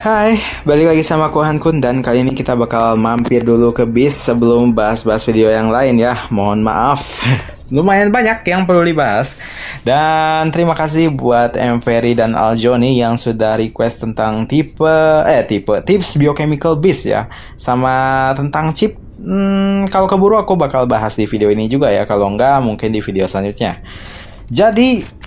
Hai, balik lagi sama aku Hankun dan kali ini kita bakal mampir dulu ke bis sebelum bahas-bahas video yang lain ya. Mohon maaf, lumayan banyak yang perlu dibahas. Dan terima kasih buat M. Ferry dan Aljoni yang sudah request tentang tips biochemical bis ya, sama tentang chip. Kalau keburu aku bakal bahas di video ini juga ya. Kalau enggak mungkin di video selanjutnya. Jadi,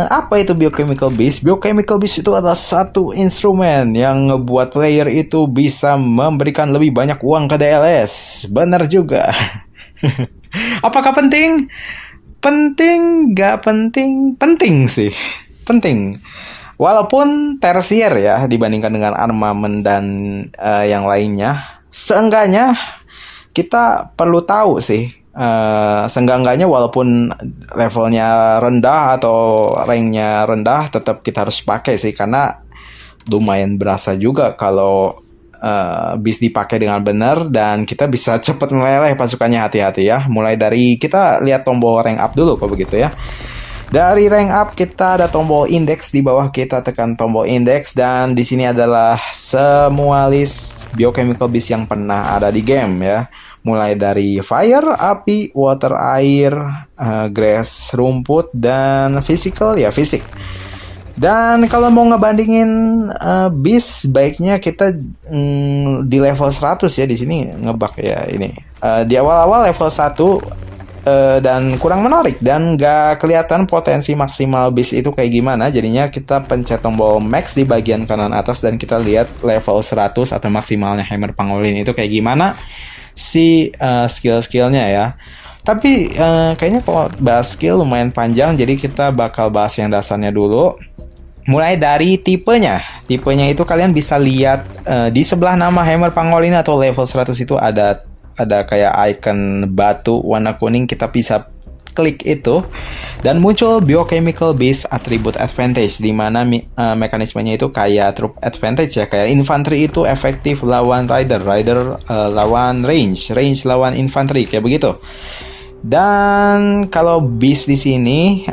apa itu biochemical beast? Biochemical beast itu adalah satu instrumen yang ngebuat player itu bisa memberikan lebih banyak uang ke DLS. Benar juga. Apakah penting? Penting, gak penting? Penting sih. Penting. Walaupun tersier ya dibandingkan dengan armamen dan yang lainnya. Seenggaknya kita perlu tahu sih, seenggak-enggaknya walaupun levelnya rendah atau ranknya rendah, tetap kita harus pakai sih, karena lumayan berasa juga kalau bis dipakai dengan benar dan kita bisa cepet meleleh pasukannya. Hati-hati ya, mulai dari kita lihat tombol rank up dulu kalau begitu ya. Dari rank up kita ada tombol index, di bawah kita tekan tombol index dan di sini adalah semua list biochemical beast yang pernah ada di game ya. Mulai dari fire, api, water, air, grass, rumput, dan physical ya fisik. Dan kalau mau ngebandingin beast, baiknya kita di level 100 ya. Di sini ngebug ya ini. Di awal-awal level 1 dan kurang menarik dan gak kelihatan potensi maksimal bis itu kayak gimana. Jadinya kita pencet tombol max di bagian kanan atas dan kita lihat level 100 atau maksimalnya hammer pangolin itu kayak gimana si skill-skillnya ya. Tapi kayaknya kalau bahas skill lumayan panjang, jadi kita bakal bahas yang dasarnya dulu. Mulai dari tipenya. Tipenya itu kalian bisa lihat di sebelah nama hammer pangolin atau level 100 itu ada kayak icon batu warna kuning. Kita bisa klik itu dan muncul biochemical base attribute advantage, di mana mekanismenya itu kayak troop advantage ya. Kayak infantry itu efektif lawan rider, lawan range lawan infantry, kayak begitu. Dan kalau beast di sini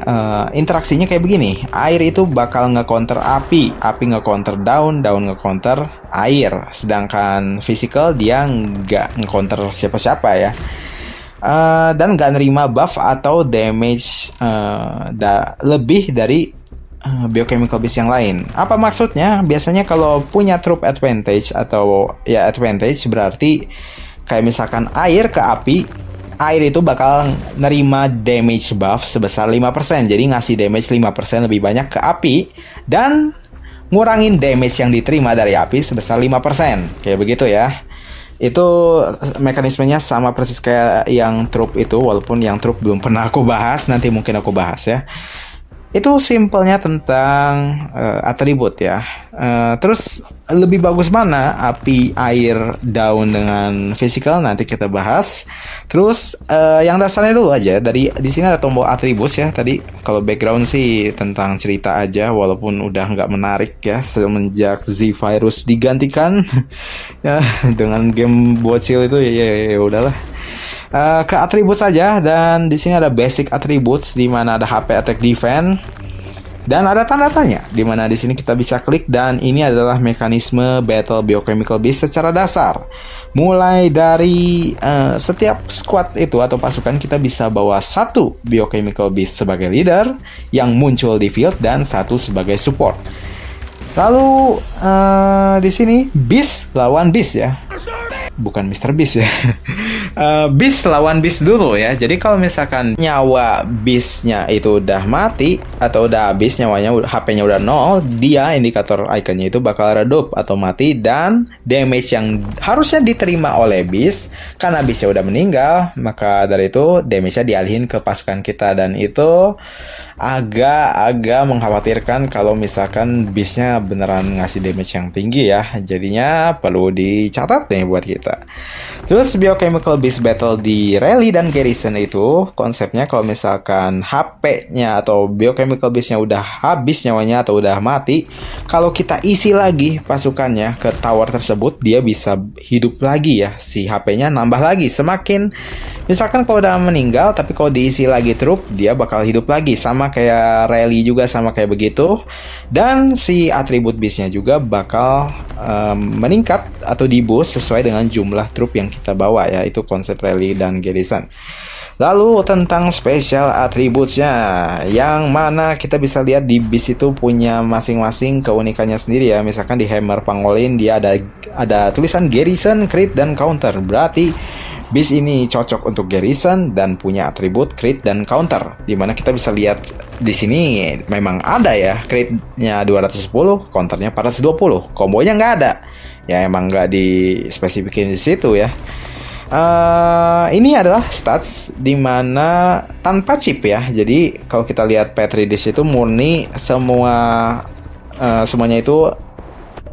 interaksinya kayak begini. Air itu bakal nge-counter api nge-counter daun nge-counter air. Sedangkan physical dia nggak nge-counter siapa-siapa ya. Dan nggak nerima buff atau damage lebih dari biochemical beast yang lain. Apa maksudnya? Biasanya kalau punya troop advantage atau ya advantage, berarti kayak misalkan air ke api, air itu bakal nerima damage buff sebesar 5%. Jadi ngasih damage 5% lebih banyak ke api dan ngurangin damage yang diterima dari api sebesar 5%. Kayak begitu ya. Itu mekanismenya sama persis kayak yang troop itu, walaupun yang troop belum pernah aku bahas, nanti mungkin aku bahas ya. Itu simpelnya tentang atribut ya. Terus lebih bagus mana api, air, daun dengan physical, nanti kita bahas. Terus yang dasarnya dulu aja. Di sini ada tombol atribut ya. Tadi kalau background sih tentang cerita aja, walaupun udah nggak menarik ya semenjak Z-Virus digantikan ya dengan game bocil itu ya udahlah. Ke atribut saja, dan di sini ada basic attributes di mana ada HP, attack, defense, dan ada tanda tanya di mana di sini kita bisa klik, dan ini adalah mekanisme battle biochemical beast secara dasar. Mulai dari setiap squad itu atau pasukan kita bisa bawa satu biochemical beast sebagai leader yang muncul di field dan satu sebagai support. Lalu di sini beast lawan beast ya. Bukan Mr. Beast ya. Beast lawan Beast dulu ya. Jadi kalau misalkan nyawa Beastnya itu udah mati atau udah habis nyawanya, HP-nya udah 0, dia indikator ikonnya itu bakal redup atau mati, dan damage yang harusnya diterima oleh Beast karena Beastnya udah meninggal, maka dari itu damage-nya dialihin ke pasukan kita, dan itu agak mengkhawatirkan kalau misalkan Beast-nya beneran ngasih damage yang tinggi ya. Jadinya perlu dicatat nih buat kita. Terus biochemical Biochemical Beast Battle di Rally dan Garrison itu konsepnya kalau misalkan HP-nya atau Biochemical Beast-nya udah habis nyawanya atau udah mati, kalau kita isi lagi pasukannya ke tower tersebut, dia bisa hidup lagi ya, si HP-nya nambah lagi. Semakin misalkan kalau udah meninggal tapi kalau diisi lagi trup, dia bakal hidup lagi, sama kayak Rally juga sama kayak begitu. Dan si atribut beast-nya juga bakal meningkat atau di-boost sesuai dengan jumlah trup yang kita bawa ya. Itu konsep Rally dan Garrison. Lalu tentang special attributes-nya, yang mana kita bisa lihat di beast itu punya masing-masing keunikannya sendiri ya. Misalkan di Hammer Pangolin dia ada tulisan Garrison, Crit, dan Counter. Berarti beast ini cocok untuk Garrison dan punya atribut Crit dan Counter. Dimana kita bisa lihat di sini memang ada ya, Crit-nya 210, Counter-nya 420. Kombonya nggak ada. Ya emang nggak dispesifikin di situ ya. Ini adalah stats dimana tanpa chip ya. Jadi kalau kita lihat Petri Dish itu murni semuanya itu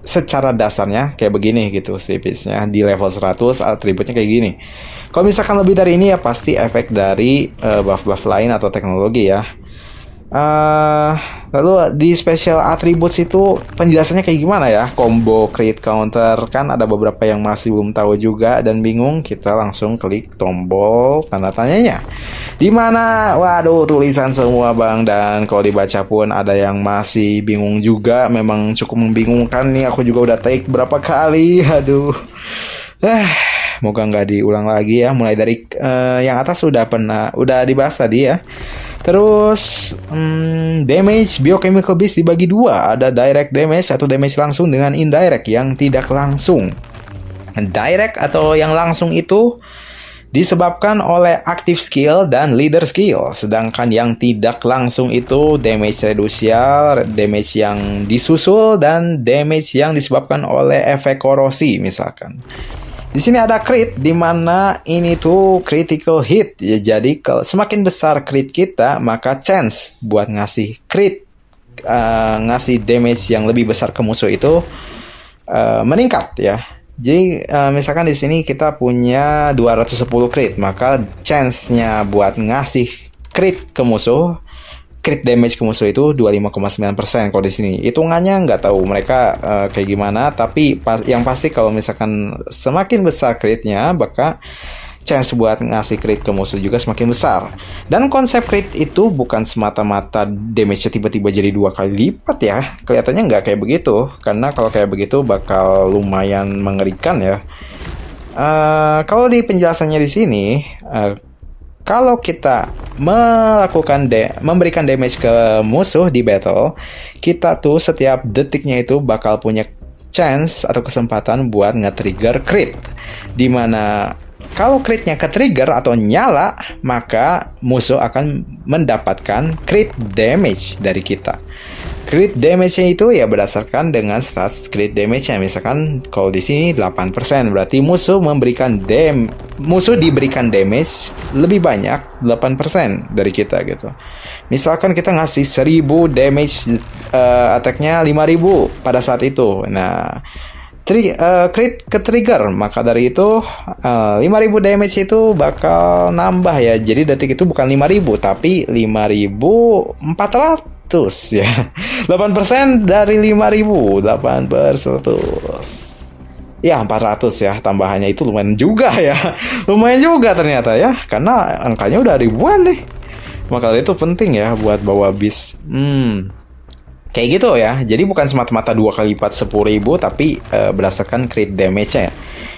secara dasarnya kayak begini gitu sih beastnya. Di level 100 atributnya kayak gini. Kalau misalkan lebih dari ini ya pasti efek dari buff-buff lain atau teknologi ya. Lalu di special attributes itu penjelasannya kayak gimana ya? Combo, crit, counter, kan ada beberapa yang masih belum tahu juga dan bingung. Kita langsung klik tombol tanda tanyanya. Dimana, waduh, tulisan semua bang, dan kalau dibaca pun ada yang masih bingung juga. Memang cukup membingungkan nih. Aku juga udah take berapa kali, aduh. Moga nggak diulang lagi ya. Mulai dari yang atas udah dibahas tadi ya. Terus damage Biochemical Beast dibagi dua. Ada direct damage atau damage langsung dengan indirect yang tidak langsung. Direct atau yang langsung itu disebabkan oleh active skill dan leader skill. Sedangkan yang tidak langsung itu damage redusial, damage yang disusul, dan damage yang disebabkan oleh efek korosi misalkan. Di sini ada crit, di mana ini tuh critical hit. Ya, jadi kalau semakin besar crit kita, maka chance buat ngasih crit, ngasih damage yang lebih besar ke musuh itu meningkat ya. Jadi misalkan di sini kita punya 210 crit, maka chance-nya buat ngasih crit ke musuh, crit damage ke musuh itu 25,9%. Kalau di sini hitungannya nggak tahu mereka kayak gimana, tapi yang pasti kalau misalkan semakin besar critnya, maka chance buat ngasih crit ke musuh juga semakin besar. Dan konsep crit itu bukan semata-mata damage-nya tiba-tiba jadi 2 kali lipat ya. Kelihatannya nggak kayak begitu, karena kalau kayak begitu bakal lumayan mengerikan ya. Kalau di penjelasannya di sini, kalau kita memberikan damage ke musuh di battle, kita tuh setiap detiknya itu bakal punya chance atau kesempatan buat nge-trigger crit. Dimana kalau critnya ke-trigger atau nyala, maka musuh akan mendapatkan crit damage dari kita. Crit damage-nya itu ya berdasarkan dengan stats crit damage-nya. Misalkan kalau di sini 8%, berarti musuh diberikan damage lebih banyak 8% dari kita gitu. Misalkan kita ngasih 1000 damage, attack-nya 5000 pada saat itu. Nah, crit ke trigger, maka dari itu 5000 damage itu bakal nambah ya. Jadi detik itu bukan 5000 tapi 5400 ya. 8% dari 5000, 8%. Ya 400 ya, tambahannya itu lumayan juga ya. Lumayan juga ternyata ya, karena angkanya udah ribuan nih. Maka dari itu penting ya buat bawa bis. Kayak gitu ya. Jadi bukan semata-mata 2 kali lipat 10.000, tapi berdasarkan crit damage-nya ya.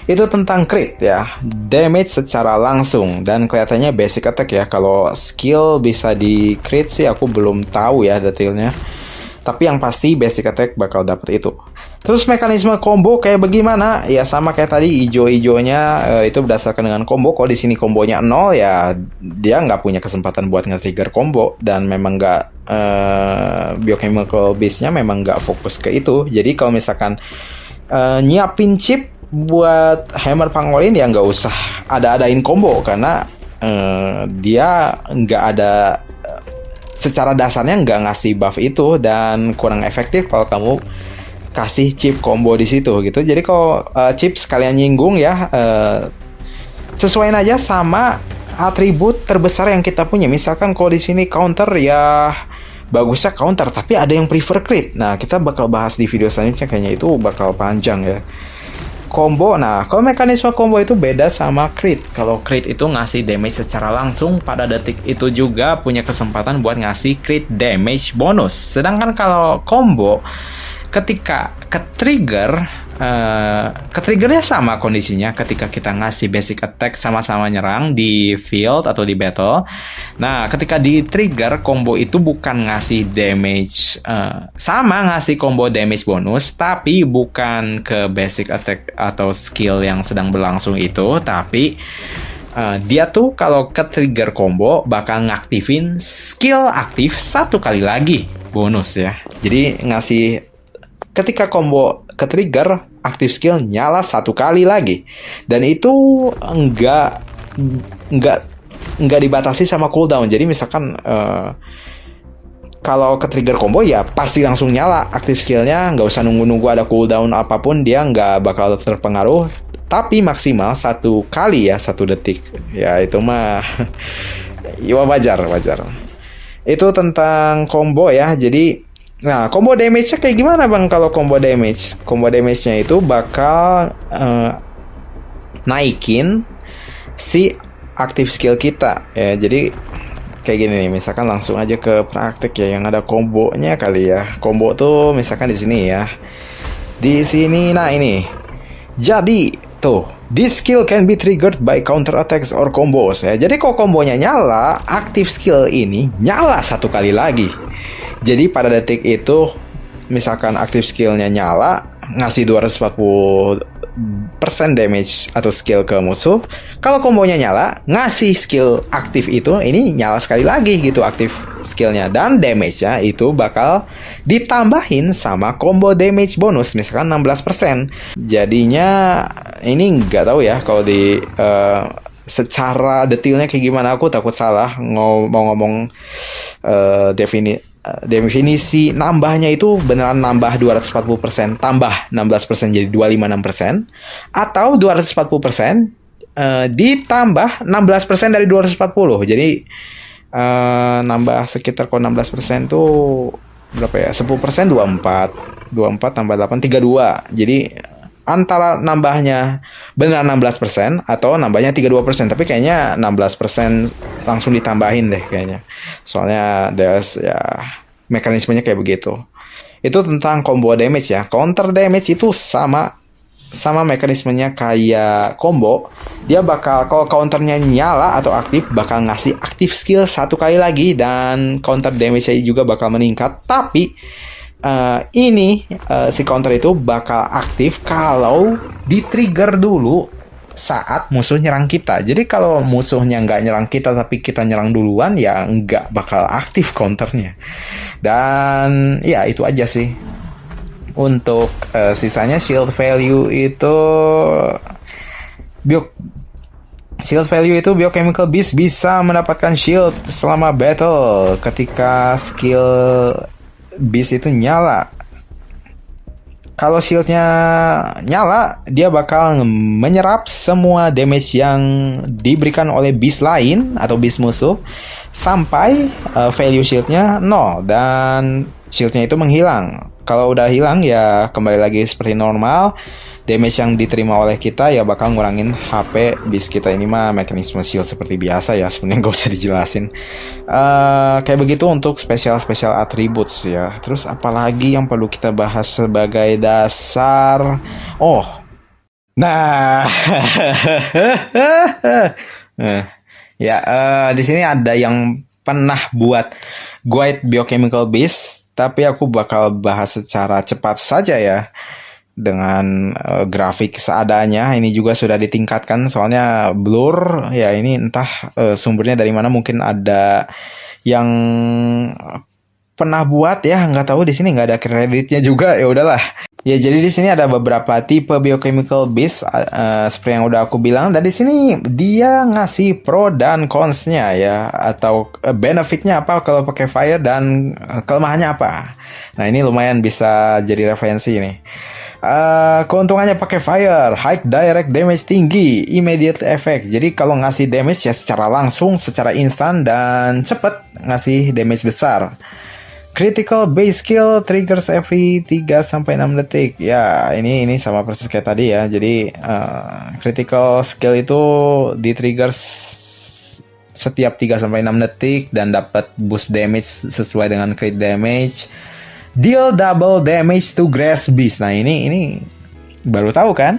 Itu tentang crit ya. Damage secara langsung. Dan kelihatannya basic attack ya. Kalau skill bisa di crit sih aku belum tahu ya detailnya. Tapi yang pasti basic attack bakal dapet itu. Terus mekanisme combo kayak bagaimana? Ya sama kayak tadi, ijo-ijonya itu berdasarkan dengan combo. Kalau di sini kombonya 0 ya dia nggak punya kesempatan buat nge-trigger combo. Dan memang nggak Biochemical Beast-nya memang nggak fokus ke itu. Jadi kalau misalkan nyiapin chip buat Hammer Pangolin ya nggak usah ada-adain combo, karena dia nggak ada, secara dasarnya nggak ngasih buff itu, dan kurang efektif kalau kamu kasih chip combo di situ gitu. Jadi kalau chip sekalian nyinggung ya, sesuaiin aja sama atribut terbesar yang kita punya. Misalkan kalau di sini counter ya bagusnya counter, tapi ada yang prefer crit. Nah, kita bakal bahas di video selanjutnya, kayaknya itu bakal panjang ya. Combo, nah kalau mekanisme combo itu beda sama crit. Kalau crit itu ngasih damage secara langsung pada detik itu juga punya kesempatan buat ngasih crit damage bonus. Sedangkan kalau combo ketika ke-triggernya sama kondisinya ketika kita ngasih basic attack sama-sama nyerang di field atau di battle. Nah, ketika di trigger combo itu bukan ngasih damage, sama ngasih combo damage bonus, tapi bukan ke basic attack atau skill yang sedang berlangsung itu, tapi dia tuh kalau ke trigger combo bakal ngaktifin skill aktif satu kali lagi bonus ya. Jadi ngasih ketika combo ke trigger, aktif skill nyala satu kali lagi, dan itu enggak dibatasi sama cooldown. Jadi misalkan kalau ke trigger combo ya pasti langsung nyala aktif skillnya, nggak usah nunggu ada cooldown apapun, dia nggak bakal terpengaruh. Tapi maksimal satu kali ya, 1 detik ya, itu mah ya wajar. Itu tentang combo ya. Jadi nah, combo damage-nya kayak gimana bang? Kalau combo damage-nya itu bakal naikin si aktif skill kita ya. Jadi kayak gini nih, misalkan langsung aja ke praktek ya, yang ada kombonya kali ya. Combo tuh misalkan di sini ya, di sini. Nah ini, jadi tuh, this skill can be triggered by counter attacks or combos ya. Jadi kalau kombonya nyala, aktif skill ini nyala satu kali lagi. Jadi pada detik itu misalkan aktif skillnya nyala, ngasih 240% damage atau skill ke musuh. Kalau kombonya nyala, ngasih skill aktif itu ini nyala sekali lagi gitu aktif skillnya, dan damage-nya itu bakal ditambahin sama combo damage bonus misalkan 16%. Jadinya ini nggak tahu ya kalau di secara detailnya kayak gimana, aku takut salah mau ngomong definisi nambahnya itu beneran nambah 240% tambah 16% jadi 256%, atau 240% ditambah 16% dari 240. Jadi nambah sekitar kalau 16% tuh berapa ya? 10% 24 tambah 8 32. Jadi antara nambahnya beneran 16% atau nambahnya 32%, tapi kayaknya 16% langsung ditambahin deh kayaknya. Soalnya ya mekanismenya kayak begitu. Itu tentang combo damage ya. Counter damage itu sama mekanismenya kayak combo. Dia bakal, kalau counternya nyala atau aktif, bakal ngasih aktif skill satu kali lagi, dan counter damage-nya juga bakal meningkat. Tapi si counter itu bakal aktif kalau di-trigger dulu saat musuh nyerang kita. Jadi kalau musuhnya nggak nyerang kita tapi kita nyerang duluan, ya nggak bakal aktif counternya. Dan ya itu aja sih. Untuk sisanya shield value itu Biochemical Beast bisa mendapatkan shield selama battle ketika skill Beast itu nyala. Kalau shieldnya nyala, dia bakal menyerap semua damage yang diberikan oleh Beast lain atau Beast musuh sampai value shieldnya 0, dan shieldnya itu menghilang. Kalau udah hilang ya kembali lagi seperti normal. Damage yang diterima oleh kita ya bakal ngurangin HP Beast kita. Ini mah mekanisme shield seperti biasa ya, sebenarnya nggak usah dijelasin. Kayak begitu untuk special attributes ya. Terus apalagi yang perlu kita bahas sebagai dasar? Oh, nah, ya di sini ada yang pernah buat guide Biochemical Beast, tapi aku bakal bahas secara cepat saja ya. Dengan grafik seadanya. Ini juga sudah ditingkatkan soalnya blur ya, ini entah sumbernya dari mana, mungkin ada yang pernah buat ya, nggak tahu. Di sini nggak ada kreditnya juga, ya udahlah ya. Jadi di sini ada beberapa tipe Biochemical Beast seperti yang udah aku bilang, dan di sini dia ngasih pro dan cons-nya ya, atau benefitnya apa kalau pakai fire dan kelemahannya apa. Nah ini lumayan bisa jadi referensi nih. Keuntungannya pakai fire, high direct damage tinggi, immediate effect. Jadi kalau ngasih damage ya secara langsung, secara instan dan cepet ngasih damage besar. Critical base skill triggers every 3 sampai 6 detik. Ya, ini sama persis kayak tadi ya. Jadi critical skill itu di triggers setiap 3 sampai 6 detik dan dapat boost damage sesuai dengan crit damage. Deal double damage to grass beast. Nah, ini baru tahu kan?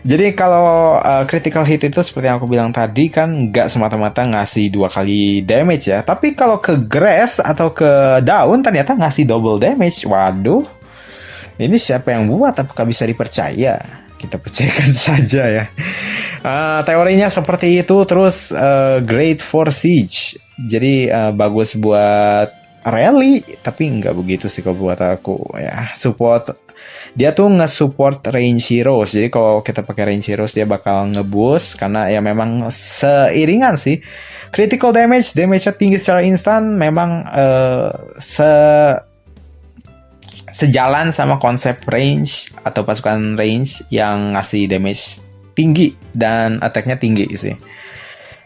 Jadi kalau critical hit itu seperti yang aku bilang tadi kan nggak semata-mata ngasih 2 kali damage ya. Tapi kalau ke grass atau ke daun ternyata ngasih double damage. Waduh, ini siapa yang buat? Apakah bisa dipercaya? Kita percayakan saja ya. Teorinya seperti itu. Terus great for siege. Jadi bagus buat rally, tapi nggak begitu sih kalau buat aku ya. Support, dia tuh nge-support range heroes. Jadi kalau kita pakai range heroes dia bakal nge-boost karena ya memang seiringan sih. Critical damage-nya tinggi secara instan memang sejalan sama konsep range atau pasukan range yang ngasih damage tinggi dan attack-nya tinggi sih.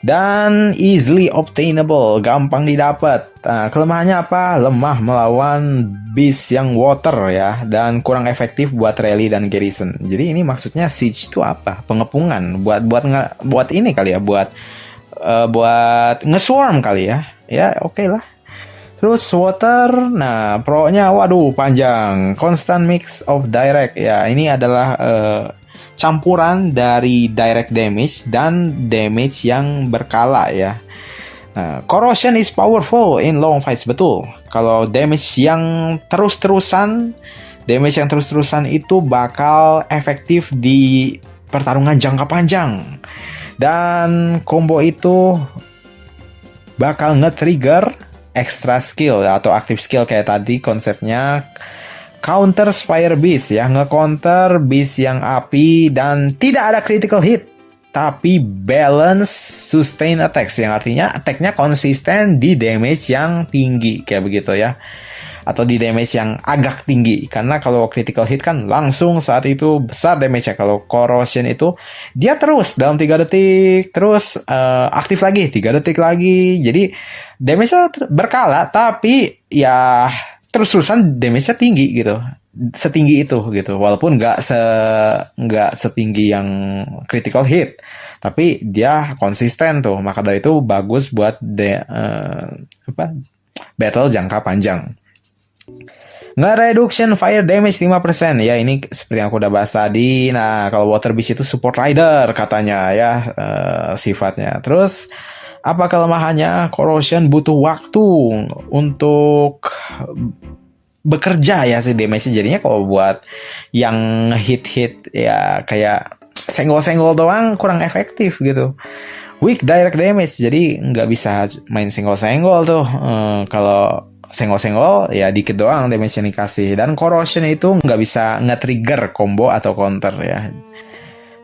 Dan easily obtainable, gampang didapat. Kelemahannya apa? Lemah melawan beast yang water ya, dan kurang efektif buat rally dan garrison. Jadi ini maksudnya siege itu apa? Pengepungan. Buat ini kali ya, buat nge-swarm kali ya. Ya oke lah. Terus water, nah pro-nya waduh panjang. Constant mix of direct ya. Ini adalah campuran dari direct damage dan damage yang berkala ya. Corrosion is powerful in long fights, betul. Kalau damage yang terus-terusan itu bakal efektif di pertarungan jangka panjang. Dan combo itu bakal nge-trigger extra skill atau active skill kayak tadi konsepnya. Counter Fire Beast ya, nge-counter beast yang api dan tidak ada critical hit, tapi balance sustain attacks, yang artinya attack-nya konsisten di damage yang tinggi kayak begitu ya, atau di damage yang agak tinggi. Karena kalau critical hit kan langsung saat itu besar damage-nya. Kalau corrosion itu dia terus dalam 3 detik, terus aktif lagi 3 detik lagi. Jadi damage-nya berkala, tapi ya terus-terusan damage-nya tinggi gitu, setinggi itu gitu, walaupun nggak setinggi yang critical hit, tapi dia konsisten tuh. Maka dari itu bagus buat battle jangka panjang. Nge-reduction fire damage 5% ya, ini seperti yang aku udah bahas tadi. Nah kalau water beast itu support rider katanya ya, sifatnya. Terus apa kelemahannya? Corrosion butuh waktu untuk bekerja ya si damage-nya. Jadinya kalau buat yang hit-hit ya kayak senggol-senggol doang kurang efektif gitu. Weak direct damage, jadi nggak bisa main senggol-senggol tuh. Kalau senggol-senggol ya dikit doang damage yang dikasih. Dan corrosion itu nggak bisa nge-trigger combo atau counter ya.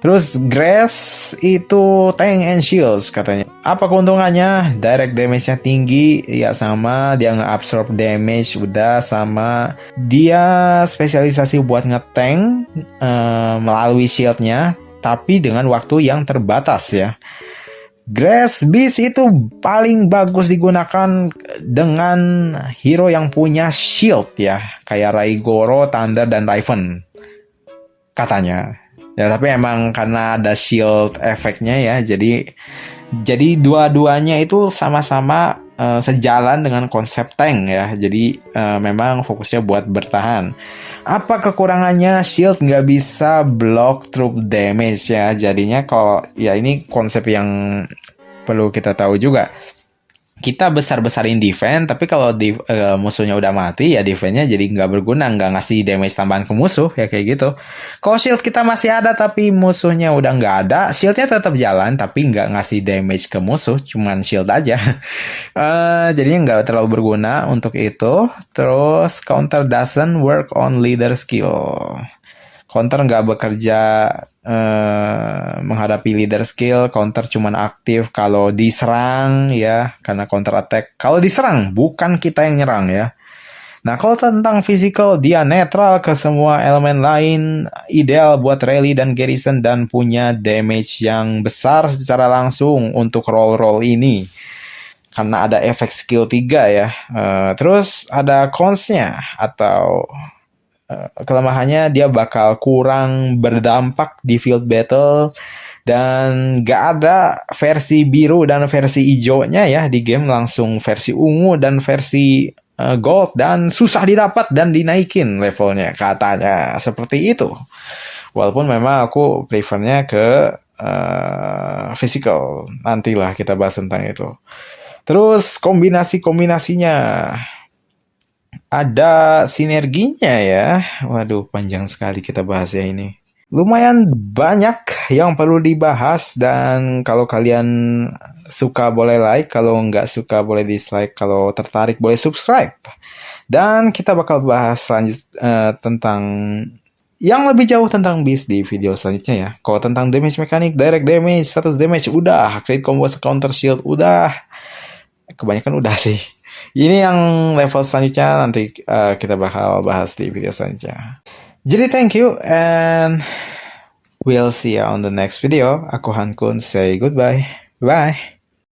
Terus grass itu tank and shields katanya. Apa keuntungannya? Direct damage-nya tinggi, ya sama dia nge-absorb damage, udah sama dia spesialisasi buat nge-tank melalui shield-nya, tapi dengan waktu yang terbatas ya. Grass Beast itu paling bagus digunakan dengan hero yang punya shield ya, kayak Raigoro, Thunder, dan Raven katanya. Ya tapi emang karena ada shield efeknya ya, jadi dua-duanya itu sama-sama sejalan dengan konsep tank ya. Jadi memang fokusnya buat bertahan. Apa kekurangannya? Shield nggak bisa block troop damage ya. Jadinya kalau ya ini konsep yang perlu kita tahu juga. Kita besar-besarin defense, tapi kalau musuhnya udah mati ya defense-nya jadi nggak berguna, nggak ngasih damage tambahan ke musuh ya kayak gitu. Kalau shield kita masih ada tapi musuhnya udah nggak ada, shieldnya tetap jalan tapi nggak ngasih damage ke musuh, cuman shield aja. Jadinya nggak terlalu berguna untuk itu. Terus counter doesn't work on leader skill. Counter nggak bekerja menghadapi leader skill. Counter cuman aktif kalau diserang ya, karena counter attack kalau diserang, bukan kita yang nyerang ya. Nah, kalau tentang physical, dia netral ke semua elemen lain, ideal buat rally dan garrison, dan punya damage yang besar secara langsung untuk roll-roll ini. Karena ada efek skill 3 ya. Terus ada cons-nya atau kelemahannya, dia bakal kurang berdampak di field battle. Dan gak ada versi biru dan versi hijaunya ya di game, langsung versi ungu dan versi gold, dan susah didapat dan dinaikin levelnya katanya seperti itu. Walaupun memang aku prefernya ke physical. Nantilah kita bahas tentang itu. Terus kombinasi-kombinasinya, ada sinerginya ya. Waduh, panjang sekali kita bahas ya ini. Lumayan banyak yang perlu dibahas, dan kalau kalian suka boleh like, kalau nggak suka boleh dislike, kalau tertarik boleh subscribe. Dan kita bakal bahas tentang yang lebih jauh tentang Beast di video selanjutnya ya. Kalau tentang damage mekanik, direct damage, status damage udah, crit combo counter shield udah. Kebanyakan udah sih. Ini yang level selanjutnya nanti kita bakal bahas di video selanjutnya. Jadi thank you and we'll see you on the next video. Aku Han Kun, say goodbye. Bye.